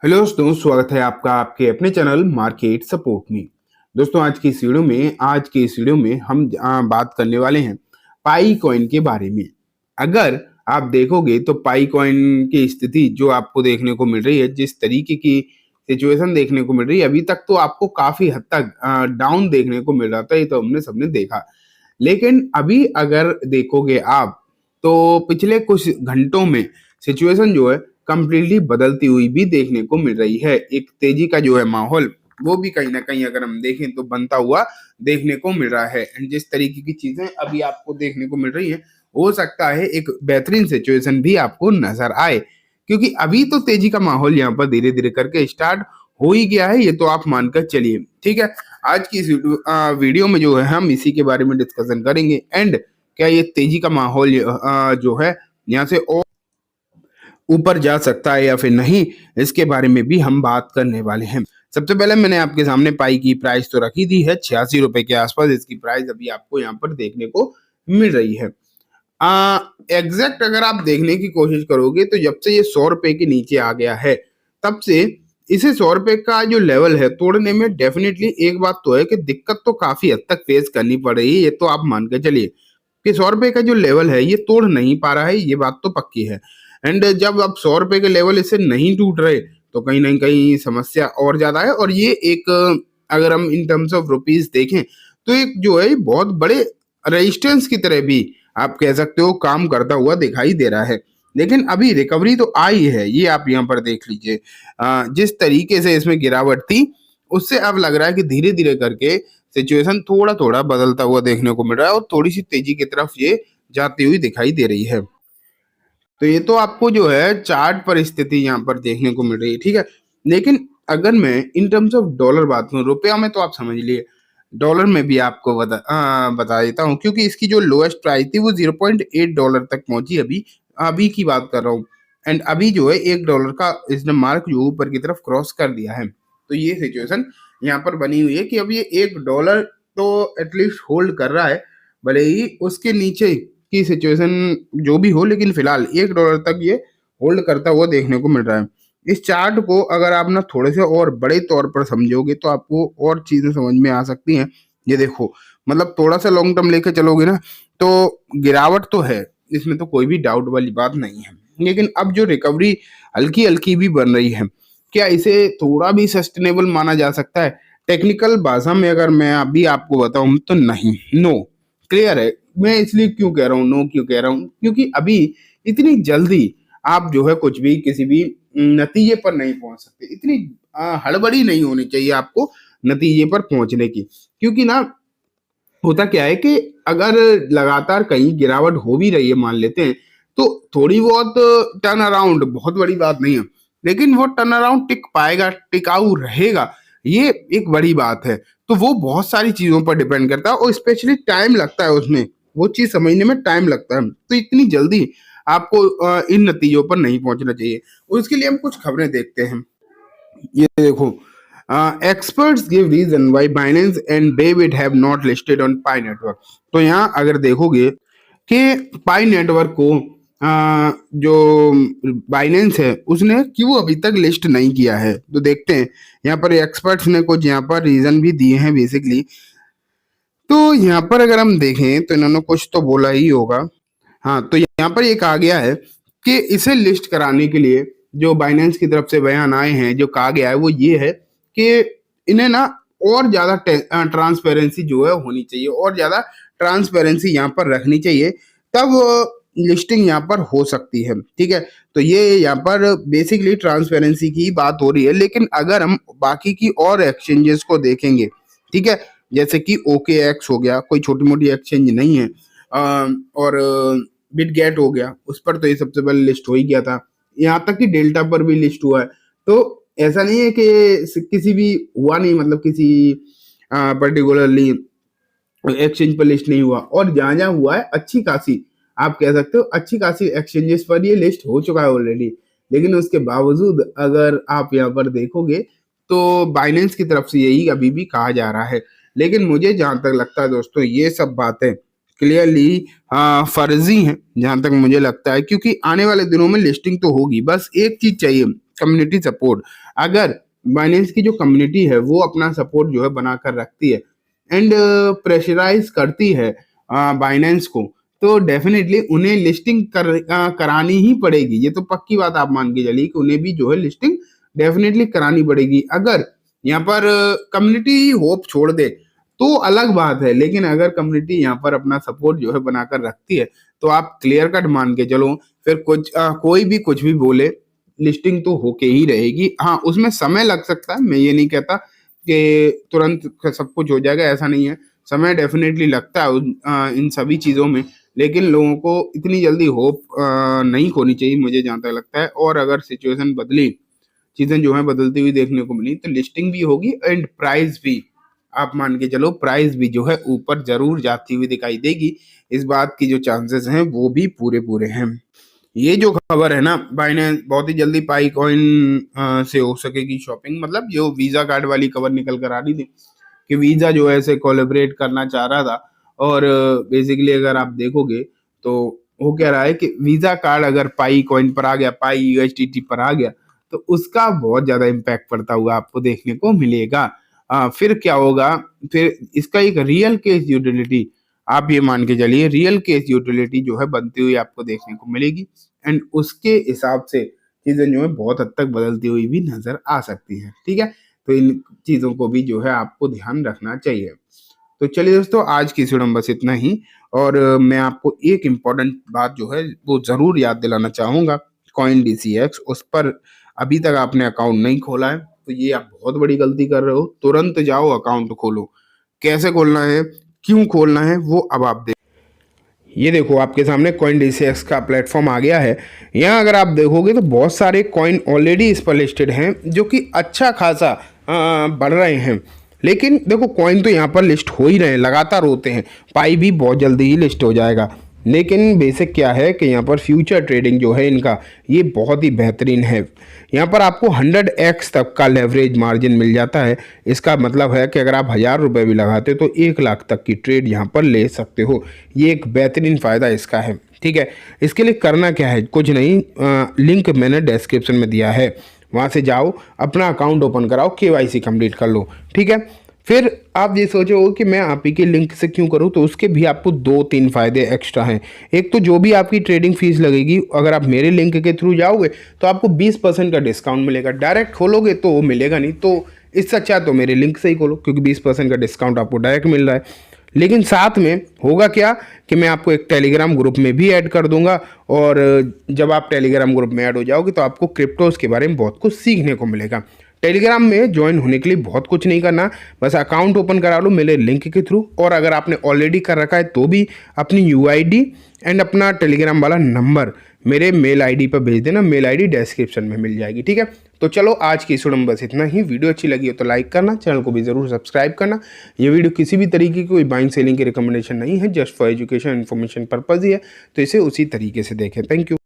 Hello दोस्तों, स्वागत है आपका आपके अपने चैनल मार्केट सपोर्ट में। दोस्तों, आज की इस वीडियो में हम बात करने वाले हैं पाई कॉइन के बारे में। अगर आप देखोगे तो पाई कॉइन की स्थिति जो आपको देखने को मिल रही है, जिस तरीके की सिचुएशन देखने को मिल रही है, अभी तक तो आपको काफी हद तक डाउन देखने को मिल रहा था। ये तो हमने सबने देखा, लेकिन अभी अगर देखोगे आप तो पिछले कुछ घंटों में सिचुएशन जो है कंप्लीटली बदलती हुई भी देखने को मिल रही है। एक तेजी का जो है माहौल वो भी कहीं ना कहीं अगर हम देखें तो बनता हुआ देखने को मिल रहा है। एंड जिस तरीके की चीजें अभी आपको देखने को मिल रही है, हो सकता है एक बेहतरीन सिचुएशन भी आपको नजर आए, क्योंकि अभी तो तेजी का माहौल यहाँ पर धीरे धीरे करके स्टार्ट हो ही गया है। ये तो आप मानकर चलिए, ठीक है। आज की इस वीडियो में जो है हम इसी के बारे में डिस्कशन करेंगे। एंड क्या ये तेजी का माहौल जो है यहाँ से और ऊपर जा सकता है या फिर नहीं, इसके बारे में भी हम बात करने वाले हैं। सबसे पहले मैंने आपके सामने पाई की प्राइस तो रखी दी है 86 रुपए के आसपास। इसकी प्राइस अभी आपको यहाँ पर देखने को मिल रही है। एग्जैक्ट अगर आप देखने की कोशिश करोगे तो जब से ये 100 रुपए के नीचे आ गया है, तब से इसे 100 रुपए का जो लेवल है तोड़ने में डेफिनेटली एक बात तो है कि दिक्कत तो काफी हद तक फेस करनी पड़ रही है। ये तो आप मान के चलिए कि 100 रुपए का जो लेवल है ये तोड़ नहीं पा रहा है, ये बात तो पक्की है। एंड जब अब 100 रुपए के लेवल इसे नहीं टूट रहे तो कहीं ना कहीं समस्या और ज्यादा है। और ये एक अगर हम इन टर्म्स ऑफ रुपीज देखें तो एक जो है बहुत बड़े रेजिस्टेंस की तरह भी आप कह सकते हो काम करता हुआ दिखाई दे रहा है। लेकिन अभी रिकवरी तो आई है, ये आप यहाँ पर देख लीजिए। जिस तरीके से इसमें गिरावट थी उससे अब लग रहा है कि धीरे धीरे करके सिचुएशन थोड़ा थोड़ा बदलता हुआ देखने को मिल रहा है और थोड़ी सी तेजी की तरफ ये जाती हुई दिखाई दे रही है। तो ये तो आपको जो है चार्ट पर स्थिति यहाँ पर देखने को मिल रही है, ठीक है। लेकिन अगर मैं इन टर्म्स ऑफ डॉलर बात करूँ, रुपया में तो आप समझ लिए, डॉलर में भी आपको बता देता हूँ, क्योंकि इसकी जो लोएस्ट प्राइस थी वो $0.8 तक पहुंची। अभी अभी की बात कर रहा हूँ। एंड अभी जो है $1 का इसने मार्क जो ऊपर की तरफ क्रॉस कर दिया है। तो ये सिचुएशन यहाँ पर बनी हुई है कि अब ये $1 तो एटलीस्ट होल्ड कर रहा है, भले ही उसके नीचे की सिचुएशन जो भी हो, लेकिन फिलहाल $1 तक ये होल्ड करता हुआ देखने को मिल रहा है। इस चार्ट को अगर आप ना थोड़े से और बड़े तौर पर समझोगे तो आपको और चीजें समझ में आ सकती हैं। ये देखो, मतलब थोड़ा सा लॉन्ग टर्म लेके चलोगे ना तो गिरावट तो है, इसमें तो कोई भी डाउट वाली बात नहीं है। लेकिन अब जो रिकवरी हल्की हल्की भी बन रही है, क्या इसे थोड़ा भी सस्टेनेबल माना जा सकता है? टेक्निकल भाषा में अगर मैं अभी आपको बताऊं तो नहीं, नो, क्लियर है। मैं इसलिए क्यों कह रहा हूँ, नो क्यों कह रहा हूँ, क्योंकि अभी इतनी जल्दी आप जो है कुछ भी किसी भी नतीजे पर नहीं पहुंच सकते। इतनी हड़बड़ी नहीं होनी चाहिए आपको नतीजे पर पहुंचने की। क्योंकि ना होता क्या है कि अगर लगातार कहीं गिरावट हो भी रही है, मान लेते हैं, तो थोड़ी बहुत टर्न अराउंड बहुत बड़ी बात नहीं है, लेकिन वो टर्न अराउंड टिक पाएगा, टिकाऊ रहेगा, ये एक बड़ी बात है। तो वो बहुत सारी चीजों पर डिपेंड करता है और स्पेशली टाइम लगता है उसमें, वो चीज समझने में टाइम लगता है। तो इतनी जल्दी आपको इन नतीजों पर नहीं पहुंचना चाहिए। और इसके लिए हम कुछ खबरें देखते हैं। ये देखो, experts give reason why Binance and Bybit have not listed on Pi Network। तो यहाँ अगर देखोगे कि पाई नेटवर्क को जो बाइनेंस है उसने क्यों अभी तक लिस्ट नहीं किया है, तो देखते हैं। यहाँ पर एक्सपर्ट्स ने कुछ यहाँ पर रीजन भी दिए हैं बेसिकली। तो यहाँ पर अगर हम देखें तो इन्होंने कुछ तो बोला ही होगा। हाँ, तो यहाँ पर एक आ गया है कि इसे लिस्ट कराने के लिए जो बाइनेंस की तरफ से बयान आए हैं, जो कहा गया है वो ये है कि इन्हें ना और ज्यादा ट्रांसपेरेंसी जो है होनी चाहिए, और ज्यादा ट्रांसपेरेंसी यहाँ पर रखनी चाहिए, तब लिस्टिंग यहाँ पर हो सकती है, ठीक है। तो ये यहाँ पर बेसिकली ट्रांसपेरेंसी की बात हो रही है। लेकिन अगर हम बाकी की और एक्सचेंजेस को देखेंगे, ठीक है, जैसे कि OKX हो गया, कोई छोटी मोटी एक्सचेंज नहीं है, और बिटगेट हो गया, उस पर तो ये सबसे पहले लिस्ट हो ही गया था। यहाँ तक कि डेल्टा पर भी लिस्ट हुआ है। तो ऐसा नहीं है कि किसी भी हुआ नहीं, मतलब किसी पर्टिकुलरली एक्सचेंज पर लिस्ट नहीं हुआ। और जहां जहां हुआ है अच्छी खासी, आप कह सकते हो अच्छी खासी एक्सचेंजेस पर ये लिस्ट हो चुका है ऑलरेडी। लेकिन उसके बावजूद अगर आप यहाँ पर देखोगे तो बाइनेंस की तरफ से यही अभी भी कहा जा रहा है। लेकिन मुझे जहां तक लगता है दोस्तों, ये सब बातें क्लियरली फर्जी हैं जहां तक मुझे लगता है, क्योंकि आने वाले दिनों में लिस्टिंग तो होगी। बस एक चीज चाहिए कम्युनिटी सपोर्ट, अगर बाइनेंस की जो कम्युनिटी है वो अपना सपोर्ट जो है बनाकर रखती है एंड प्रेशराइज करती है बाइनेंस को, तो डेफिनेटली उन्हें लिस्टिंग करानी ही पड़ेगी। ये तो पक्की बात आप मान के चलिए कि उन्हें भी जो है लिस्टिंग डेफिनेटली करानी पड़ेगी। अगर यहाँ पर कम्युनिटी होप छोड़ दे तो अलग बात है, लेकिन अगर कम्युनिटी यहाँ पर अपना सपोर्ट जो है बनाकर रखती है तो आप क्लियर कट मान के चलो, फिर कोई भी कुछ भी बोले, लिस्टिंग तो होके ही रहेगी। हाँ, उसमें समय लग सकता है, मैं ये नहीं कहता कि तुरंत सब कुछ हो जाएगा, ऐसा नहीं है। समय डेफिनेटली लगता है इन सभी चीज़ों में, लेकिन लोगों को इतनी जल्दी होप नहीं खोनी चाहिए मुझे जहाँ तक लगता है। और अगर सिचुएशन बदली, चीज़ें जो है बदलती हुई देखने को मिली, तो लिस्टिंग भी होगी एंड प्राइस भी, आप मान के चलो प्राइस भी जो है ऊपर जरूर जाती हुई दिखाई देगी। इस बात की जो चांसेस हैं वो भी पूरे पूरे हैं। ये जो खबर है ना, बाइनेंस बहुत ही जल्दी पाई कॉइन से हो सकेगी शॉपिंग, मतलब जो वीजा कार्ड वाली खबर निकल कर आ रही थी कि वीजा जो है ऐसे कोलैबोरेट करना चाह रहा था। और बेसिकली अगर आप देखोगे तो वो कह रहा है कि वीजा कार्ड अगर पाई कॉइन पर आ गया, पाई यूएसडीटी पर आ गया, तो उसका बहुत ज्यादा इम्पैक्ट पड़ता हुआ आपको देखने को मिलेगा। फिर क्या होगा, फिर इसका एक रियल केस यूटिलिटी, आप ये मान के चलिए रियल केस यूटिलिटी जो है बनती हुई आपको देखने को मिलेगी एंड उसके हिसाब से चीजें जो है बहुत हद तक बदलती हुई भी नजर आ सकती है। ठीक है, तो इन चीजों को भी जो है आपको ध्यान रखना चाहिए। तो चलिए दोस्तों, आज की इस वीडियो में बस इतना ही। और मैं आपको एक इम्पॉर्टेंट बात जो है वो जरूर याद दिलाना चाहूंगा, कॉइन DCX, उस पर अभी तक आपने अकाउंट नहीं खोला है तो ये आप बहुत बड़ी गलती कर रहे हो। तुरंत जाओ अकाउंट खोलो। कैसे खोलना है, क्यों खोलना है, वो अब आप देख। ये देखो आपके सामने कॉइन DCX का प्लेटफॉर्म आ गया है। यहाँ अगर आप देखोगे तो बहुत सारे कॉइन ऑलरेडी इस पर लिस्टेड हैं जो कि अच्छा खासा बढ़ रहे हैं। लेकिन देखो कॉइन तो यहाँ पर लिस्ट हो ही रहे हैं, लगातार होते हैं। पाई भी बहुत जल्दी ही लिस्ट हो जाएगा। लेकिन बेसिक क्या है कि यहाँ पर फ्यूचर ट्रेडिंग जो है इनका, ये बहुत ही बेहतरीन है। यहाँ पर आपको 100x तक का लेवरेज मार्जिन मिल जाता है। इसका मतलब है कि अगर आप 1000 रुपये भी लगाते हो तो 1 लाख तक की ट्रेड यहाँ पर ले सकते हो। ये एक बेहतरीन फ़ायदा इसका है। ठीक है, इसके लिए करना क्या है, कुछ नहीं, लिंक मैंने डिस्क्रिप्शन में दिया है, वहाँ से जाओ, अपना अकाउंट ओपन कराओ, KYC कंप्लीट कर लो। ठीक है, फिर आप ये सोचो कि मैं आप ही के लिंक से क्यों करूं, तो उसके भी आपको 2-3 फायदे एक्स्ट्रा हैं। एक तो जो भी आपकी ट्रेडिंग फीस लगेगी, अगर आप मेरे लिंक के थ्रू जाओगे तो आपको 20% का डिस्काउंट मिलेगा। डायरेक्ट खोलोगे तो वो मिलेगा नहीं, तो इससे अच्छा तो मेरे लिंक से ही खोलो, क्योंकि 20% का डिस्काउंट आपको डायरेक्ट मिल रहा है। लेकिन साथ में होगा क्या कि मैं आपको एक टेलीग्राम ग्रुप में भी ऐड कर दूंगा, और जब आप टेलीग्राम ग्रुप में ऐड हो जाओगे तो आपको क्रिप्टोज के बारे में बहुत कुछ सीखने को मिलेगा। टेलीग्राम में ज्वाइन होने के लिए बहुत कुछ नहीं करना, बस अकाउंट ओपन करा लो मेरे लिंक के थ्रू, और अगर आपने ऑलरेडी कर रखा है तो भी अपनी UID एंड अपना टेलीग्राम वाला नंबर मेरे मेल ID पर भेज देना। मेल ID डिस्क्रिप्शन में मिल जाएगी। ठीक है, तो चलो आज की इस वीडियो में बस इतना ही। वीडियो अच्छी लगी हो तो लाइक करना, चैनल को भी ज़रूर सब्सक्राइब करना। ये वीडियो किसी भी तरीके की कोई बाइंग सेलिंग की रिकमेंडेशन नहीं है, just for education information purpose ही है, तो इसे उसी तरीके से देखें। Thank you.